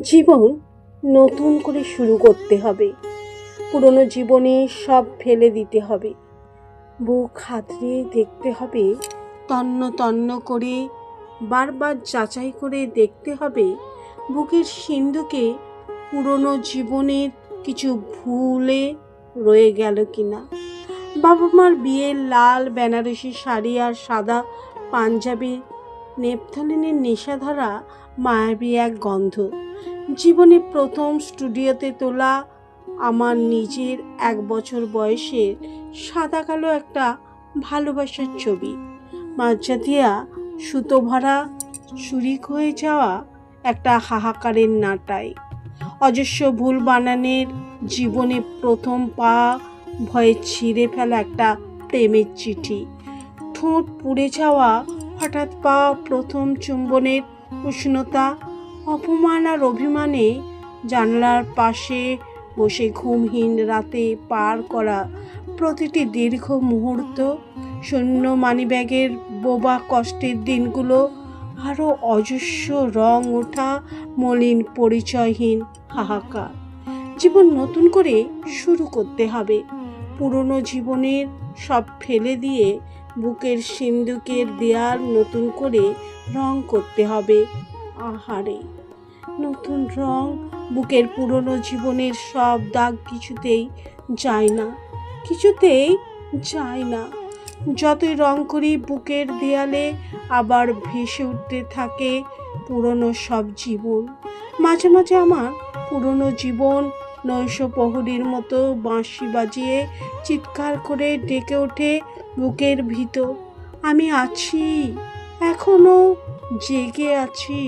জীবন নতুন করে শুরু করতে হবে। পুরনো জীবনে সব ফেলে দিতে হবে। বুক হাতড়ে দেখতে হবে, তন্ন তন্ন করে বারবার যাচাই করে দেখতে হবে বুকের সিন্ধুকে পুরনো জীবনের কিছু ভুলে রয়ে গেল কিনা। বাবা মার বিয়ের লাল বেনারসি শাড়ি আর সাদা পাঞ্জাবি, নেপথলিনের নেশাধরা মায়াবী এক গন্ধ, জীবনে প্রথম স্টুডিওতে তোলা আমার নিজের 1 বছর বয়সের সাদা কালো একটা ভালোবাসার ছবি, মাঝরাতিয়া সুতো ভরা চুরি হয়ে যাওয়া একটা হাহাকারের নাটাই, অজস্র ভুল বানানের জীবনে প্রথম পা, ভয়ে ছিঁড়ে ফেলা একটা প্রেমের চিঠি, ঠোঁট পুড়ে যাওয়া হঠাৎ পাওয়া প্রথম চুম্বনের উষ্ণতা, অপমান আর অভিমানে জানলার পাশে বসে ঘুমহীন রাতে পার করা প্রতিটি দীর্ঘ মুহূর্ত, শূন্য মানিব্যাগের বোবা কষ্টের দিনগুলো, আরও অজস্র রং ওঠা মলিন পরিচয়হীন হাহাকার। জীবন নতুন করে শুরু করতে হবে। পুরনো জীবনের সব ফেলে দিয়ে বুকের সিন্দুকের দেয়াল নতুন করে রং করতে হবে। আহারে, নতুন রং বুকের পুরনো জীবনের সব দাগ কিছুতেই যায় না, কিছুতেই যায় না। যতই রং করি বুকের দেয়ালে আবার ভেসে উঠতে থাকে পুরনো সব জীবন। মাঝে মাঝে আমার পুরনো জীবন নৈশপ্রহরীর মতো বাঁশি বাজিয়ে চিৎকার করে ডেকে ওঠে বুকের ভিতর, আমি আছি, এখনো জেগে আছি।